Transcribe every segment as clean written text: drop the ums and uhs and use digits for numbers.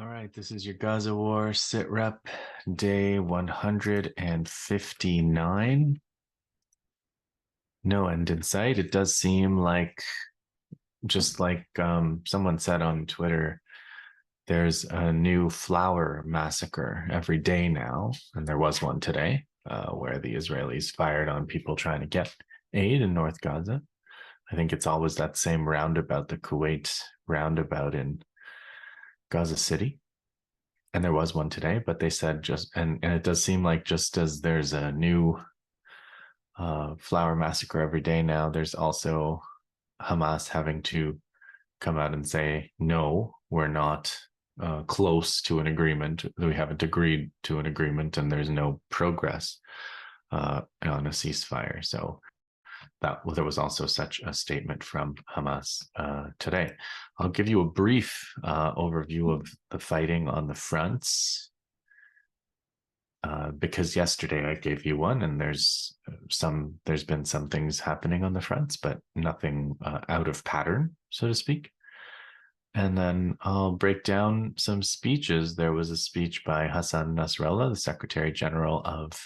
All right, this is your Gaza War Sit Rep, day 159. No end in sight. It does seem like, just like someone said on Twitter, there's a new flower massacre every day now. And there was one today where the Israelis fired on people trying to get aid in North Gaza. I think it's always that same roundabout, the Kuwait roundabout in Gaza City. And there was one today, but they said and it does seem like just as there's a new flower massacre every day now, there's also Hamas having to come out and say, no, we're not close to an agreement. We haven't agreed to an agreement, and there's no progress on a ceasefire. So there was also such a statement from Hamas today. I'll give you a brief overview of the fighting on the fronts, because yesterday I gave you one, and there's been some things happening on the fronts, but nothing out of pattern, so to speak. And then I'll break down some speeches. There was a speech by Hassan Nasrallah, the Secretary General of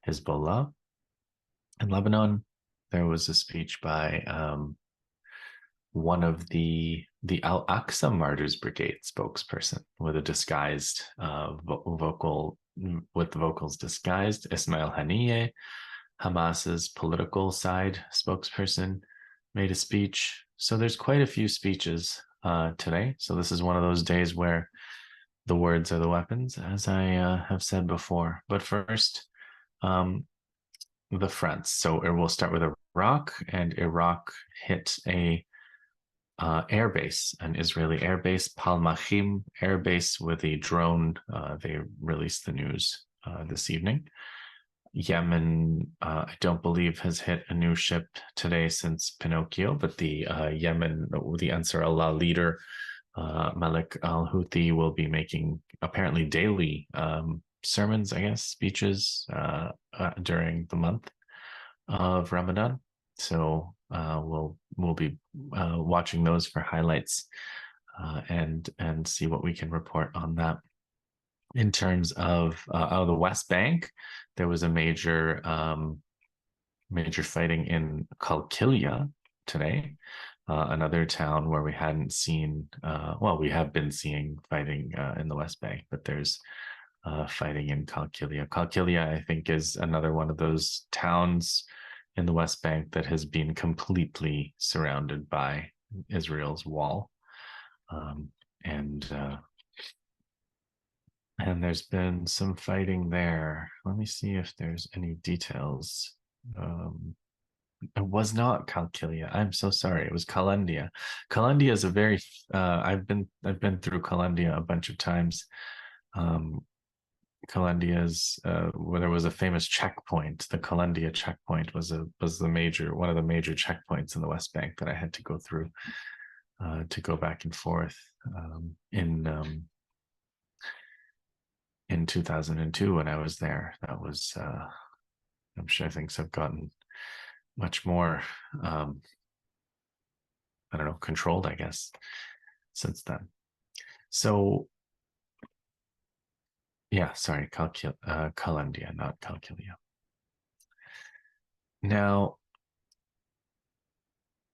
Hezbollah in Lebanon. There was a speech by one of the al-Aqsa Martyrs Brigade spokesperson with a disguised with the vocals disguised. Ismail Haniyeh, Hamas's political side spokesperson, made a speech. So there's quite a few speeches today. So this is one of those days where the words are the weapons, as I have said before. But first, the fronts. So we'll start with Iraq, and Iraq hit a airbase, an Israeli airbase, Palmachim airbase, with a drone. They released the news this evening. Yemen, I don't believe, has hit a new ship today since Pinocchio, but the Yemen, the Nasrallah leader, Malik al-Houthi, will be making apparently daily sermons, I guess, speeches during the month of Ramadan. So we'll be watching those for highlights and see what we can report on that. In terms of the West Bank, there was a major fighting in Qalqilia today, another town where we hadn't seen. We have been seeing fighting in the West Bank, but there's fighting in Qalqilia. Qalqilia, I think, is another one of those towns in the West Bank that has been completely surrounded by Israel's wall, and there's been some fighting there. Let me see if there's any details. It was not Qalqilia. I'm so sorry. It was Qalandia. Qalandia is a very. I've been through Qalandia a bunch of times. Qalandia's where there was a famous checkpoint. The Qalandia checkpoint was one of the major checkpoints in the West Bank that I had to go through to go back and forth in 2002 when I was there. That was I'm sure things have gotten much more controlled, I guess, since then. So yeah, sorry, Qalandia, not Qalqilia. Now,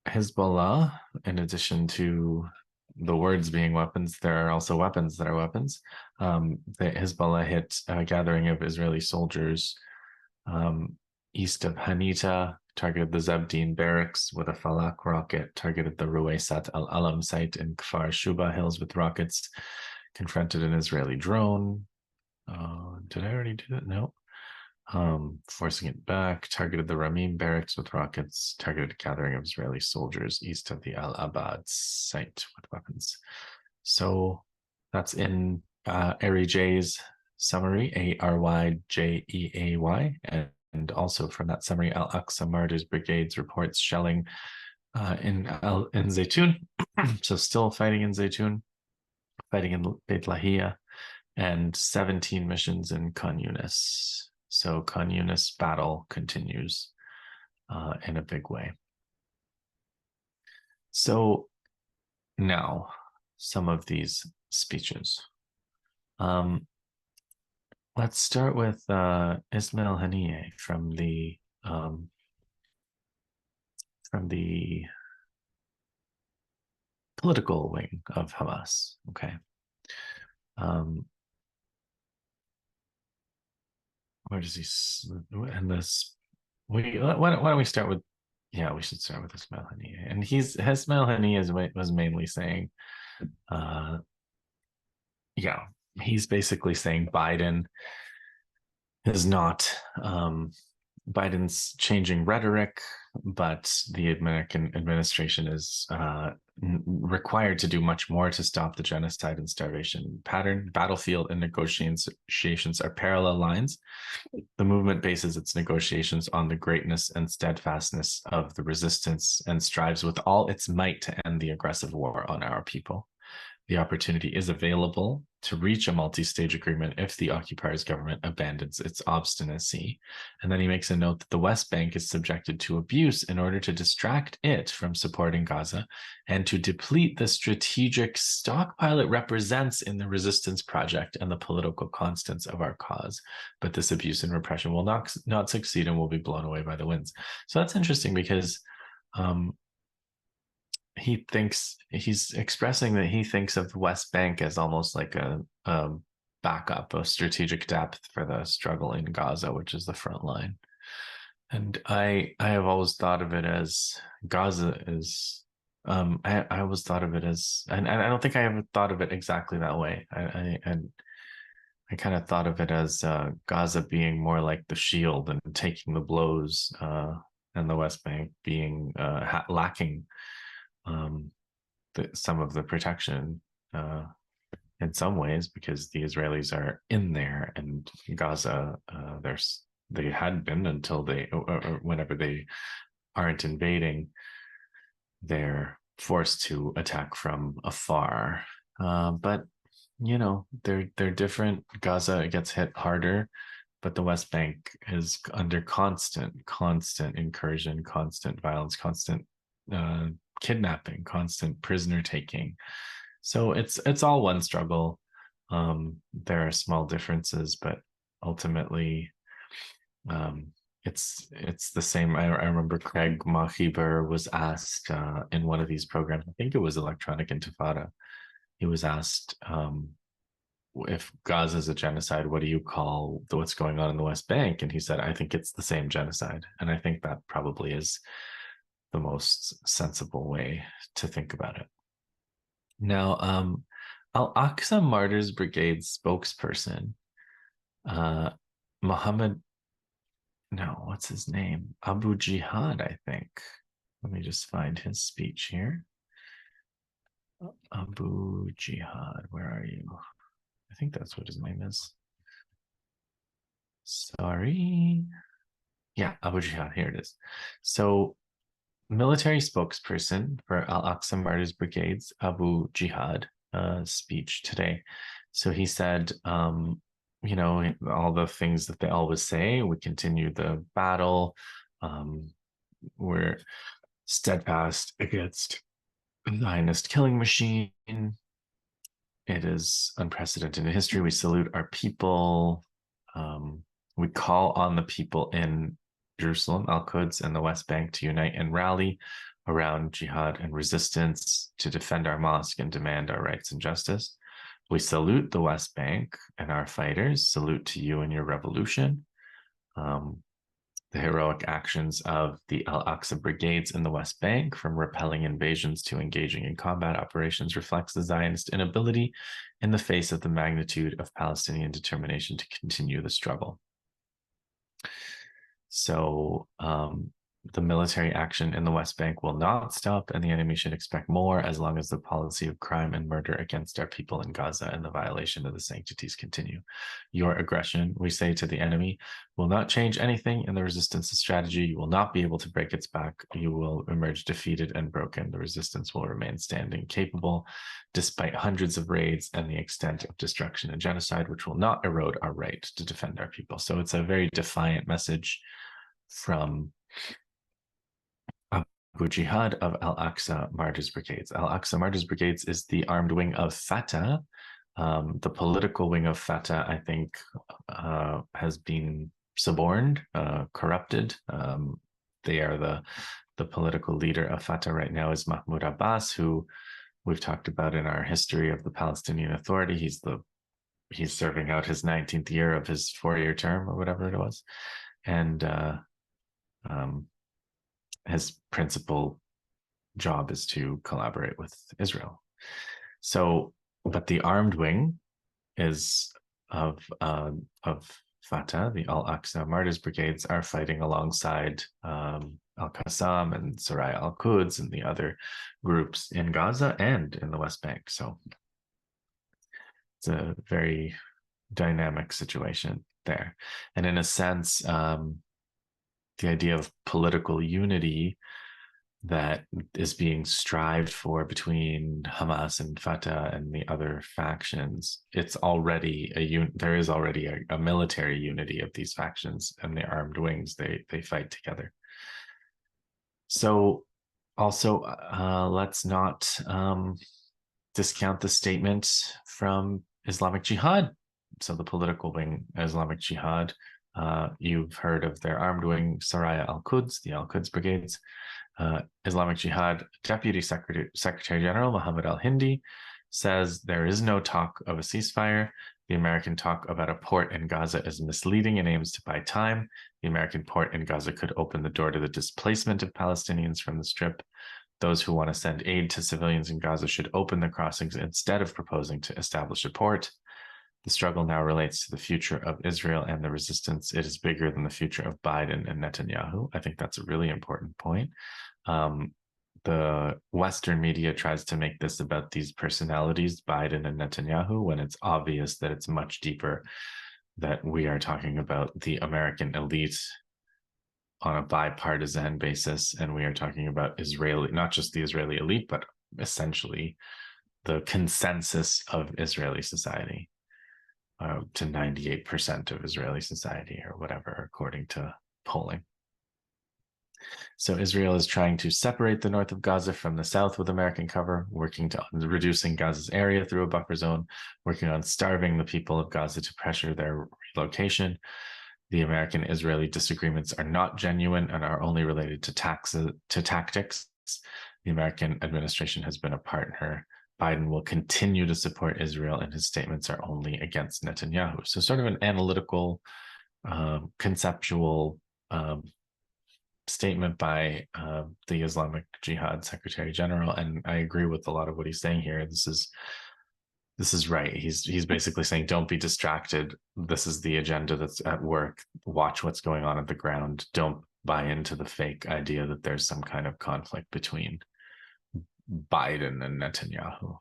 Hezbollah, in addition to the words being weapons, there are also weapons that are weapons. The Hezbollah hit a gathering of Israeli soldiers east of Hanita, targeted the Zabdin barracks with a Falak rocket, targeted the Ruwaysat al-Alam site in Kfar Shuba hills with rockets, confronted an Israeli drone. Did I already do that? No. Forcing it back, targeted the Ramim barracks with rockets, targeted a gathering of Israeli soldiers east of the Al-Abad site with weapons. So that's in Ari J's summary, Aryjeay, and also from that summary, Al-Aqsa Martyrs Brigade's reports shelling in Zaytun. So still fighting in Zaytun, fighting in Beit Lahia, and 17 missions in Khan Yunis. So Khan Yunis battle continues in a big way. So now, some of these speeches. Let's start with Ismail Haniyeh from the political wing of Hamas. Okay. Um, where does he? And this, why don't we start with? Yeah, we should start with Ismail Haniyeh. And Ismail Haniyeh was mainly saying, uh, yeah, he's basically saying Biden is not Biden's changing rhetoric, but the American administration is required to do much more to stop the genocide and starvation pattern. Battlefield and negotiations are parallel lines. The movement bases its negotiations on the greatness and steadfastness of the resistance and strives with all its might to end the aggressive war on our people. The opportunity is available to reach a multi-stage agreement if the occupier's government abandons its obstinacy. And then he makes a note that the West Bank is subjected to abuse in order to distract it from supporting Gaza and to deplete the strategic stockpile it represents in the resistance project and the political constants of our cause. But this abuse and repression will not succeed and will be blown away by the winds. So that's interesting because he's expressing that he thinks of the West Bank as almost like a backup, a strategic depth for the struggle in Gaza, which is the front line. And I have always thought of it as Gaza is. I always thought of it as, and I don't think I ever thought of it exactly that way. I kind of thought of it as Gaza being more like the shield and taking the blows, and the West Bank being lacking some of the protection in some ways because the Israelis are in there and Gaza, they had been until or whenever they aren't invading, they're forced to attack from afar. But they're different. Gaza gets hit harder, but the West Bank is under constant incursion, constant violence, constant kidnapping, constant prisoner taking. So it's all one struggle. There are small differences, but ultimately, it's the same. I remember Craig Machiber was asked in one of these programs. I think it was Electronic Intifada. He was asked, if Gaza is a genocide, what do you call what's going on in the West Bank? And he said, I think it's the same genocide. And I think that probably is the most sensible way to think about it. Now, al-Aqsa Martyrs Brigade spokesperson, Mohammed, no, what's his name? Abu Jihad, I think. Let me just find his speech here. Abu Jihad, where are you? I think that's what his name is. Sorry. Yeah, Abu Jihad, here it is. So, military spokesperson for al-Aqsa Martyrs Brigade's Abu Jihad speech today. So he said, all the things that they always say, we continue the battle. We're steadfast against the Zionist killing machine. It is unprecedented in history. We salute our people. We call on the people in Jerusalem, Al-Quds, and the West Bank to unite and rally around jihad and resistance to defend our mosque and demand our rights and justice. We salute the West Bank and our fighters. Salute to you and your revolution. The heroic actions of the al-Aqsa brigades in the West Bank, from repelling invasions to engaging in combat operations, reflects the Zionist inability in the face of the magnitude of Palestinian determination to continue the struggle. So the military action in the West Bank will not stop, and the enemy should expect more as long as the policy of crime and murder against our people in Gaza and the violation of the sanctities continue. Your aggression, we say to the enemy, will not change anything in the resistance strategy. You will not be able to break its back. You will emerge defeated and broken. The resistance will remain standing, capable, despite hundreds of raids and the extent of destruction and genocide, which will not erode our right to defend our people. So it's a very defiant message from Abu Jihad of al-Aqsa Martyrs Brigades. Al-Aqsa Martyrs Brigades is the armed wing of Fatah, The political wing of Fatah, I think, has been suborned, corrupted. They are the political leader of Fatah right now is Mahmoud Abbas, who we've talked about in our history of the Palestinian Authority. He's serving out his 19th year of his 4-year term or whatever it was, and um, his principal job is to collaborate with Israel. So, but the armed wing is of Fatah, the al-Aqsa Martyrs Brigades, are fighting alongside al-Qassam and Saraya al-Quds and the other groups in Gaza and in the West Bank. So it's a very dynamic situation there. And in a sense, the idea of political unity that is being strived for between Hamas and Fatah and the other factions, it's already there is already a military unity of these factions and the armed wings. They fight together. So also, let's not discount the statement from Islamic Jihad. So the political wing, Islamic Jihad, you've heard of their armed wing, Saraya al-Quds, the al-Quds brigades. Islamic Jihad Deputy Secretary General Mohammed al-Hindi says there is no talk of a ceasefire. The American talk about a port in Gaza is misleading and aims to buy time. The American port in Gaza could open the door to the displacement of Palestinians from the Strip. Those who want to send aid to civilians in Gaza should open the crossings instead of proposing to establish a port. The struggle now relates to the future of Israel and the resistance. It is bigger than the future of Biden and Netanyahu. I think that's a really important point. The Western media tries to make this about these personalities, Biden and Netanyahu, when it's obvious that it's much deeper, that we are talking about the American elite on a bipartisan basis, and we are talking about Israeli, not just the Israeli elite, but essentially the consensus of Israeli society. To 98% of Israeli society or whatever, according to polling. So Israel is trying to separate the north of Gaza from the south with American cover, working to reducing Gaza's area through a buffer zone, working on starving the people of Gaza to pressure their relocation. The American-Israeli disagreements are not genuine and are only related to tactics. The American administration has been a partner. Biden will continue to support Israel, and his statements are only against Netanyahu. So sort of an analytical, conceptual statement by the Islamic Jihad Secretary General. And I agree with a lot of what he's saying here. This is right. He's basically saying, don't be distracted. This is the agenda that's at work. Watch what's going on at the ground. Don't buy into the fake idea that there's some kind of conflict between Biden and Netanyahu.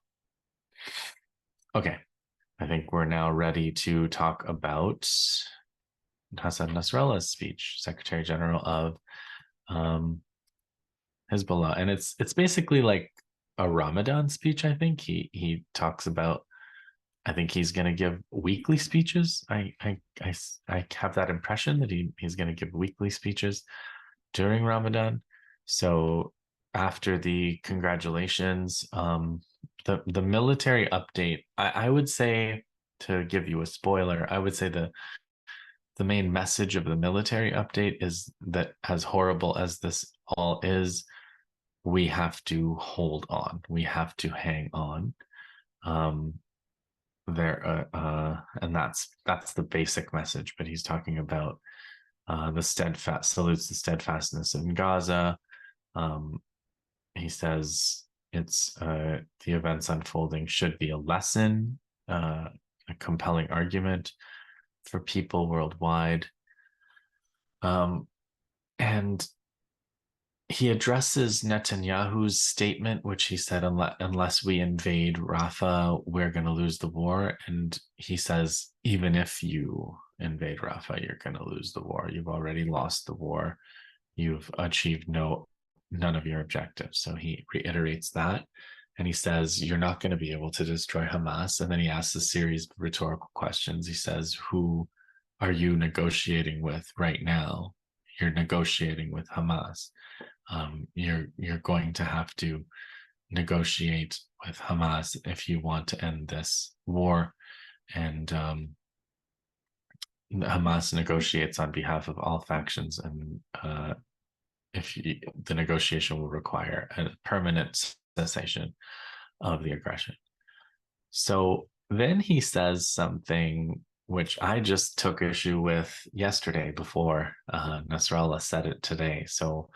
Okay, I think we're now ready to talk about Hassan Nasrallah's speech, Secretary General of Hezbollah, and it's basically like a Ramadan speech. I think he talks about. I think he's going to give weekly speeches. I have that impression that he's going to give weekly speeches during Ramadan. So after the congratulations, the military update, I would say, to give you a spoiler, I would say the main message of the military update is that, as horrible as this all is, we have to hold on. We have to hang on. And that's the basic message. But he's talking about salutes the steadfastness in Gaza. He says it's the events unfolding should be a lesson, a compelling argument for people worldwide. And he addresses Netanyahu's statement, which he said, unless we invade Rafah, we're going to lose the war. And he says, even if you invade Rafah, you're going to lose the war. You've already lost the war. You've achieved none of your objectives. So he reiterates that. And he says, you're not going to be able to destroy Hamas. And then he asks a series of rhetorical questions. He says, who are you negotiating with right now? You're negotiating with Hamas. You're going to have to negotiate with Hamas if you want to end this war. And Hamas negotiates on behalf of all factions, and the negotiation will require a permanent cessation of the aggression. So then he says something which I just took issue with yesterday before Nasrallah said it today. So,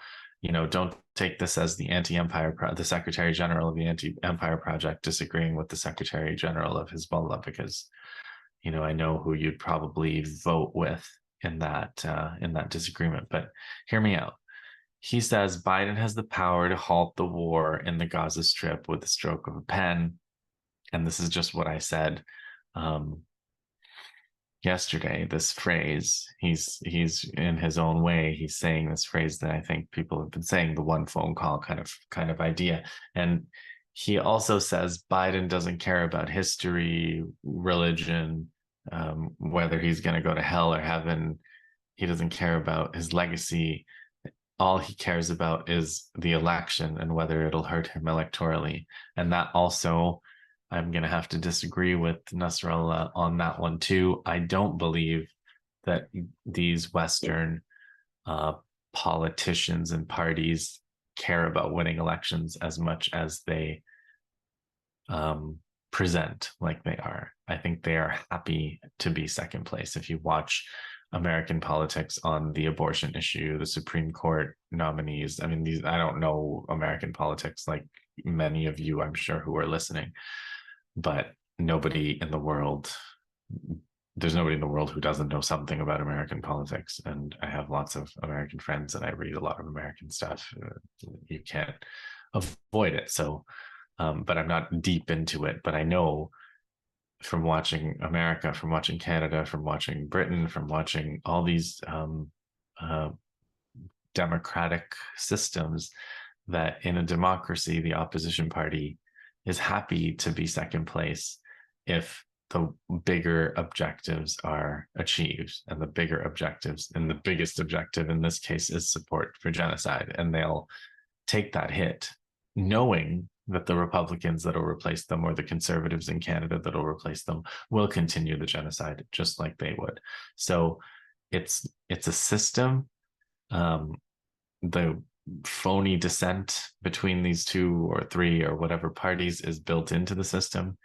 don't take this as the the Secretary General of the Anti-Empire Project disagreeing with the Secretary General of Hezbollah, because, I know who you'd probably vote with in that disagreement. But hear me out. He says Biden has the power to halt the war in the Gaza Strip with the stroke of a pen. And this is just what I said yesterday. This phrase, he's in his own way, he's saying this phrase that I think people have been saying, the one phone call kind of idea. And he also says Biden doesn't care about history, religion, whether he's going to go to hell or heaven. He doesn't care about his legacy. All he cares about is the election and whether it'll hurt him electorally. And that also, I'm going to have to disagree with Nasrallah on that one too. I don't believe that these Western politicians and parties care about winning elections as much as they present like they are. I think they are happy to be second place. If you watch American politics on the abortion issue, the Supreme Court nominees, I mean, I don't know American politics like many of you, I'm sure, who are listening, but there's nobody in the world who doesn't know something about American politics. And I have lots of American friends and I read a lot of American stuff. You can't avoid it. So, but I'm not deep into it, but I know from watching America, from watching Canada, from watching Britain, from watching all these democratic systems, that in a democracy, the opposition party is happy to be second place if the bigger objectives are achieved. And the bigger objectives, and the biggest objective in this case, is support for genocide. And they'll take that hit knowing that the Republicans that will replace them, or the conservatives in Canada that will replace them, will continue the genocide just like they would. So it's a system. The phony dissent between these two or three or whatever parties is built into the system,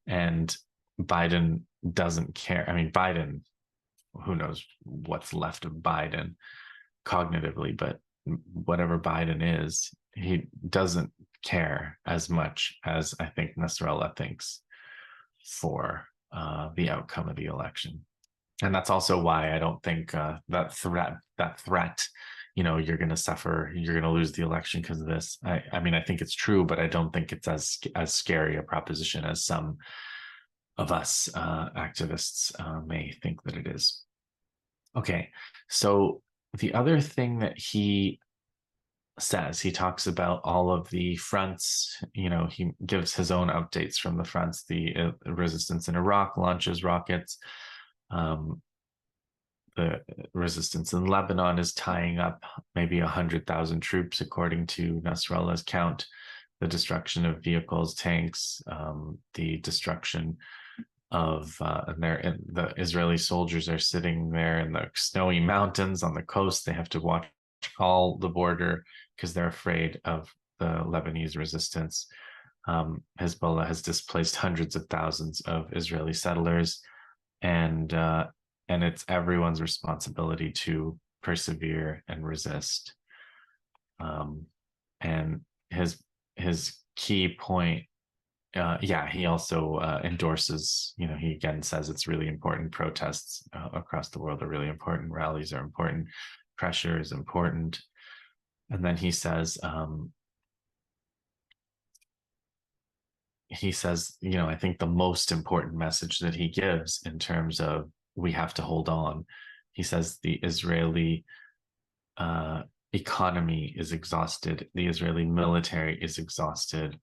and Biden doesn't care. I mean, Biden, who knows what's left of Biden cognitively, but whatever Biden is, he doesn't care as much as I think Nasrallah thinks for the outcome of the election. And that's also why I don't think that threat, you're going to suffer, you're going to lose the election because of this. I mean, I think it's true, but I don't think it's as scary a proposition as some of us activists may think that it is. Okay, so the other thing that he says, he talks about all of the fronts. He gives his own updates from the fronts. The resistance in Iraq launches rockets. The resistance in Lebanon is tying up maybe 100,000 troops, according to Nasrallah's count. The destruction of vehicles, tanks, the destruction of the Israeli soldiers are sitting there in the snowy mountains on the coast. They have to watch all the border because they're afraid of the Lebanese resistance. Hezbollah has displaced hundreds of thousands of Israeli settlers, and it's everyone's responsibility to persevere and resist. And his key point, he also endorses, he again says it's really important. Protests across the world are really important. Rallies are important. Pressure is important. And then he says, I think the most important message that he gives in terms of we have to hold on, he says the Israeli economy is exhausted, the Israeli military is exhausted,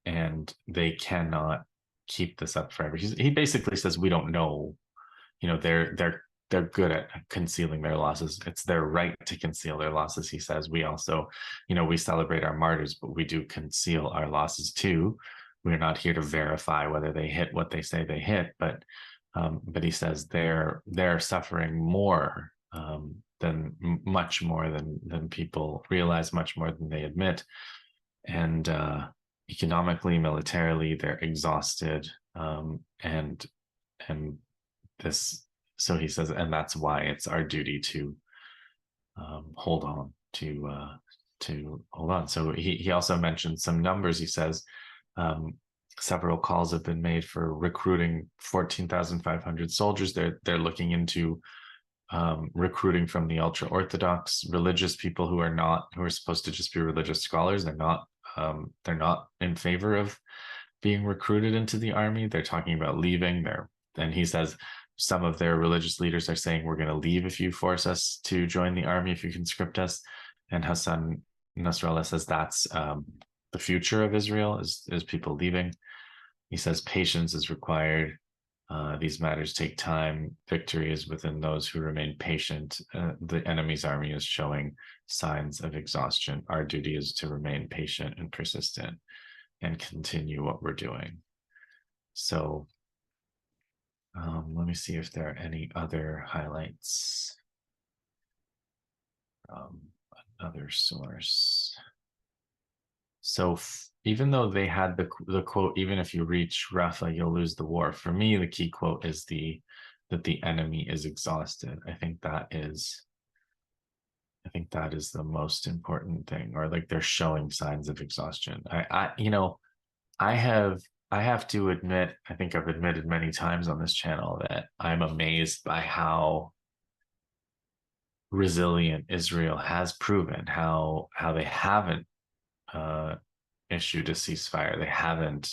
and they cannot keep this up forever. He basically says we don't know, they're they're good at concealing their losses. It's their right to conceal their losses. He says we also, we celebrate our martyrs, but we do conceal our losses too. We're not here to verify whether they hit what they say they hit, but he says they're suffering more, than much more than people realize, much more than they admit, and economically, militarily, they're exhausted, and this. So he says, and that's why it's our duty to hold on, to hold on. So he also mentioned some numbers. He says several calls have been made for recruiting 14,500 soldiers. They're looking into recruiting from the ultra orthodox religious people who are supposed to just be religious scholars. They're not in favor of being recruited into the army. They're talking about leaving. And he says some of their religious leaders are saying, we're going to leave if you force us to join the army, if you conscript us. And Hassan Nasrallah says that's the future of Israel is people leaving. He says patience is required. These matters take time. Victory is within those who remain patient. The enemy's army is showing signs of exhaustion. Our duty is to remain patient and persistent and continue what we're doing. So let me see if there are any other highlights. Another source. So even though they had the quote, even if you reach Rafah, you'll lose the war. For me, the key quote is that the enemy is exhausted. I think that is the most important thing, or like they're showing signs of exhaustion. I have to admit, I think I've admitted many times on this channel that I'm amazed by how resilient Israel has proven, how they haven't issued a ceasefire. They haven't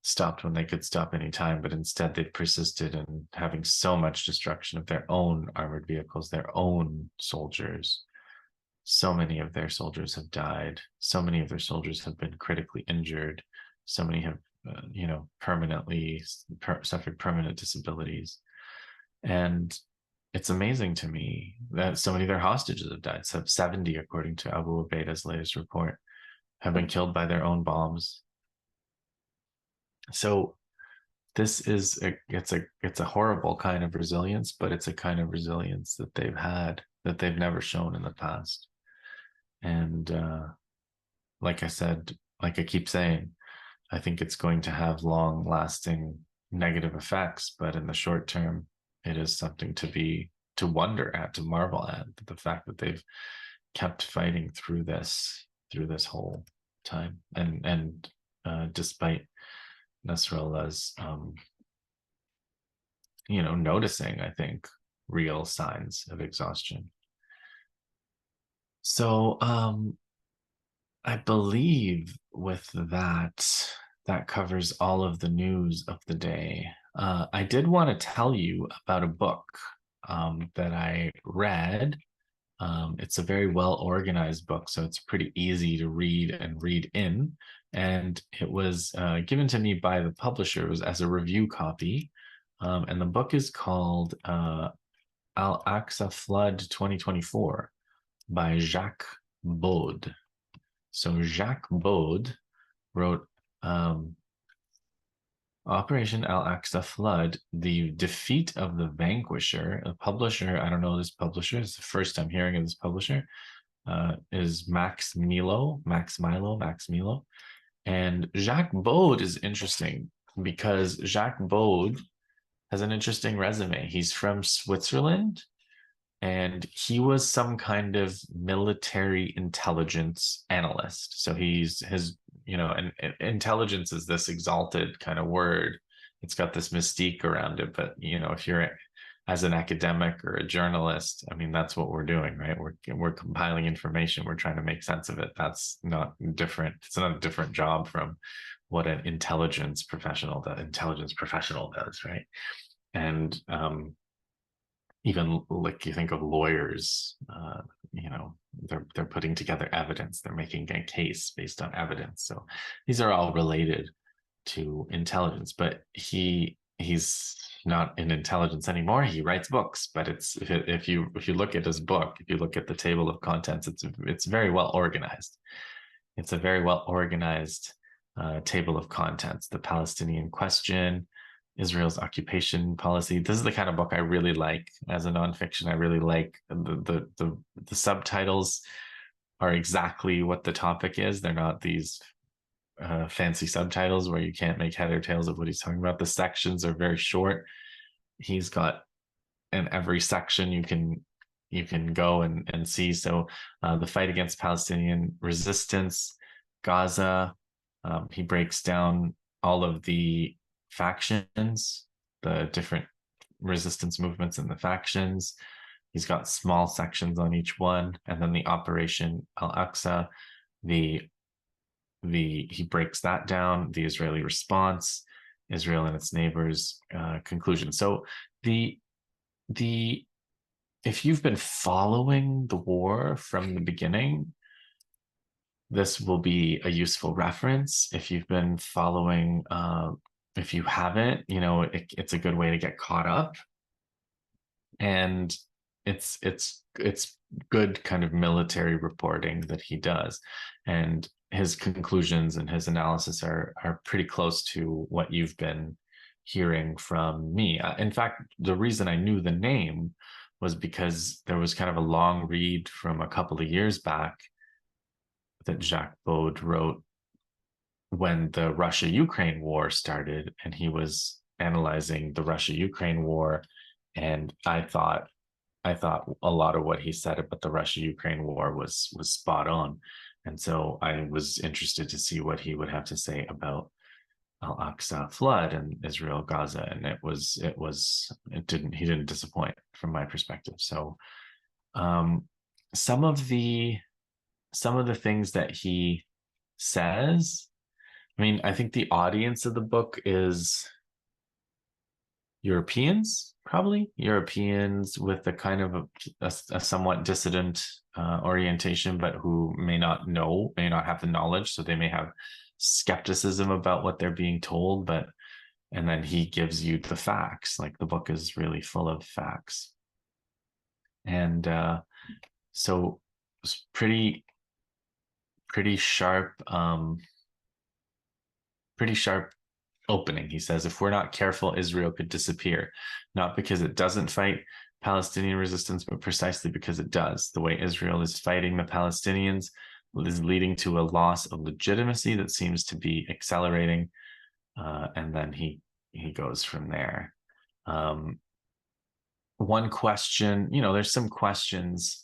stopped when they could stop any time, but instead they've persisted in having so much destruction of their own armored vehicles, their own soldiers. So many of their soldiers have died. So many of their soldiers have been critically injured. So many have, permanently suffered permanent disabilities. And it's amazing to me that so many of their hostages have died. So 70, according to Abu Ubaida's latest report, have been killed by their own bombs. So this is it's a horrible kind of resilience, but it's a kind of resilience that they've had that they've never shown in the past. And like I said, like I keep saying, I think it's going to have long-lasting negative effects, but in the short term, it is something to wonder at, to marvel at, the fact that they've kept fighting through this whole time, and despite Nasrallah's noticing, I think, real signs of exhaustion. So I believe with that covers all of the news of the day. I did want to tell you about a book that I read. It's a very well organized book, so it's pretty easy to read and read in. And it was given to me by the publisher. It was as a review copy. And the book is called Al-Aqsa Flood 2024 by Jacques Baud. So Jacques Baud wrote Operation Al-Aqsa Flood, The Defeat of the Vanquisher. A publisher, I don't know this publisher, it's the first time hearing of this publisher, is Max Milo. And Jacques Baud is interesting because Jacques Baud has an interesting resume. He's from Switzerland, and he was some kind of military intelligence analyst. So and intelligence is this exalted kind of word. It's got this mystique around it. But, if you're as an academic or a journalist, I mean, that's what we're doing, right? We're compiling information. We're trying to make sense of it. That's not different. It's not a different job from what an intelligence professional does, right? And even like you think of lawyers, they're putting together evidence. They're making a case based on evidence. So these are all related to intelligence. But he he's not in intelligence anymore. He writes books, but if you look at his book, if you look at the table of contents, it's very well organized. It's a very well organized table of contents. The Palestinian question, Israel's occupation policy. This is the kind of book I really like as a nonfiction. I really like the subtitles are exactly what the topic is. They're not these fancy subtitles where you can't make head or tails of what he's talking about. The sections are very short. He's got in every section you can go and see. So the fight against Palestinian resistance, Gaza. He breaks down all of the factions, the different resistance movements and the factions. He's got small sections on each one, and then the Operation al-Aqsa, the he breaks that down, the Israeli response, Israel and its neighbors, conclusion. So the if you've been following the war from the beginning, this will be a useful reference. If you've been following, if you haven't, it's a good way to get caught up. And it's good kind of military reporting that he does, and his conclusions and his analysis are pretty close to what you've been hearing from me. In fact, the reason I knew the name was because there was kind of a long read from a couple of years back that Jacques Baud wrote when the Russia-Ukraine war started, and he was analyzing the Russia-Ukraine war, and I thought a lot of what he said about the Russia-Ukraine war was spot on. And so I was interested to see what he would have to say about al-Aqsa flood and Israel Gaza, and he didn't disappoint from my perspective. So some of the things that he says, I mean, I think the audience of the book is Europeans, probably Europeans with a kind of a somewhat dissident orientation, but who may not have the knowledge, so they may have skepticism about what they're being told. And then he gives you the facts. Like, the book is really full of facts, and so it's pretty sharp. Pretty sharp opening. He says, if we're not careful, Israel could disappear, not because it doesn't fight Palestinian resistance, but precisely because it does. The way Israel is fighting the Palestinians is leading to a loss of legitimacy that seems to be accelerating. And then he goes from there. One question, there's some questions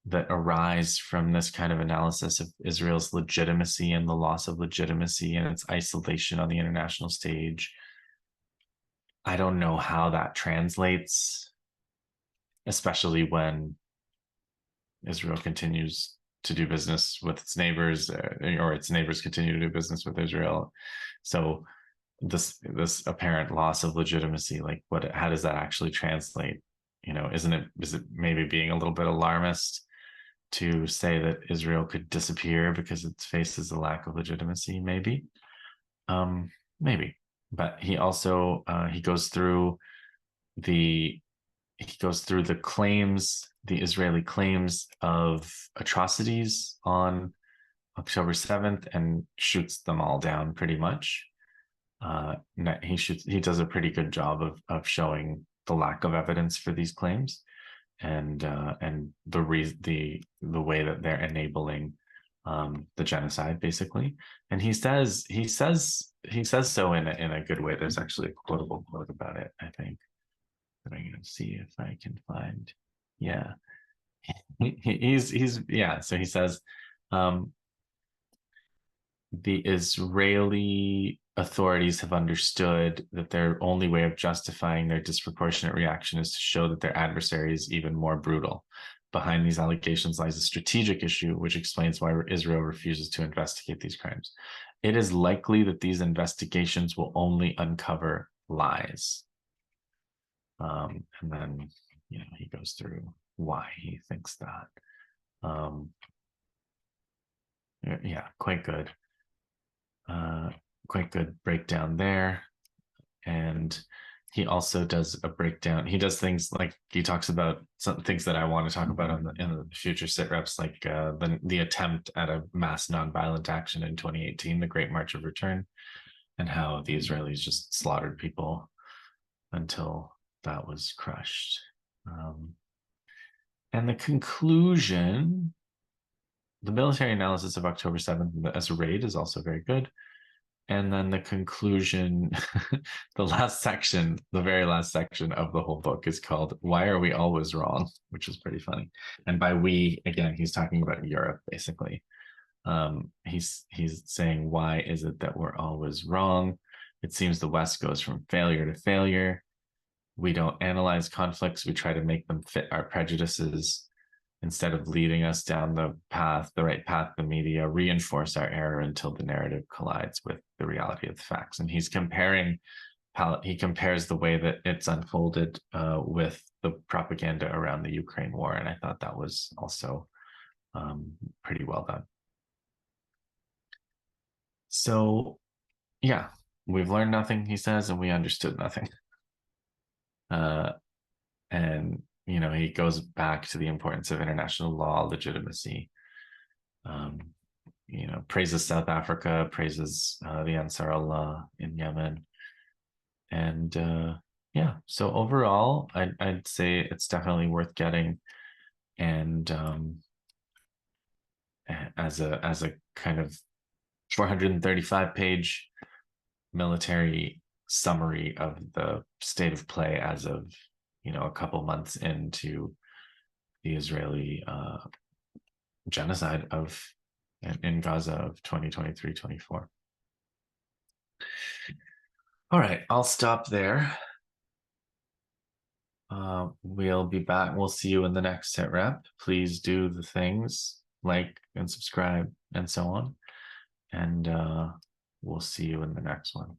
that arise from this kind of analysis of Israel's legitimacy and the loss of legitimacy and its isolation on the international stage. I don't know how that translates, especially when Israel continues to do business with its neighbors, or its neighbors continue to do business with Israel. So this apparent loss of legitimacy, like how does that actually translate? Is it maybe being a little bit alarmist to say that Israel could disappear because it faces a lack of legitimacy? Maybe. But he also he goes through the claims, the Israeli claims of atrocities on October 7th, and shoots them all down pretty much. He does a pretty good job of showing the lack of evidence for these claims, and the way that they're enabling the genocide, basically. And he says so in a good way. There's actually a quotable quote about it, I think, that I'm going to see if I can find. Yeah, so he says, the Israeli authorities have understood that their only way of justifying their disproportionate reaction is to show that their adversary is even more brutal. Behind these allegations lies a strategic issue, which explains why Israel refuses to investigate these crimes. It is likely that these investigations will only uncover lies. And then, he goes through why he thinks that. Quite good. Quite good breakdown there. And he also does a breakdown. He does things like he talks about some things that I want to talk about in the future sit reps, like the attempt at a mass nonviolent action in 2018, the Great March of Return, and how the Israelis just slaughtered people until that was crushed. And the conclusion, the military analysis of October 7th as a raid is also very good. And then the conclusion, the last section, the very last section of the whole book is called "Why Are We Always Wrong?" which is pretty funny. And by we, again, he's talking about Europe, basically. He's saying, why is it that we're always wrong? It seems the West goes from failure to failure. We don't analyze conflicts. We try to make them fit our prejudices. Instead of leading us down the right path, the media reinforce our error until the narrative collides with the reality of the facts. And he compares the way that it's unfolded with the propaganda around the Ukraine war. And I thought that was also pretty well done. So, yeah, we've learned nothing, he says, and we understood nothing. And he goes back to the importance of international law, legitimacy, praises South Africa, praises the Nasrallah in Yemen. And yeah, so overall, I'd say it's definitely worth getting. And as a kind of 435-page military summary of the state of play as of a couple months into the Israeli genocide in Gaza of 2023-24. All right, I'll stop there. We'll be back. We'll see you in the next sit rep. Please do the things, like and subscribe and so on. And we'll see you in the next one.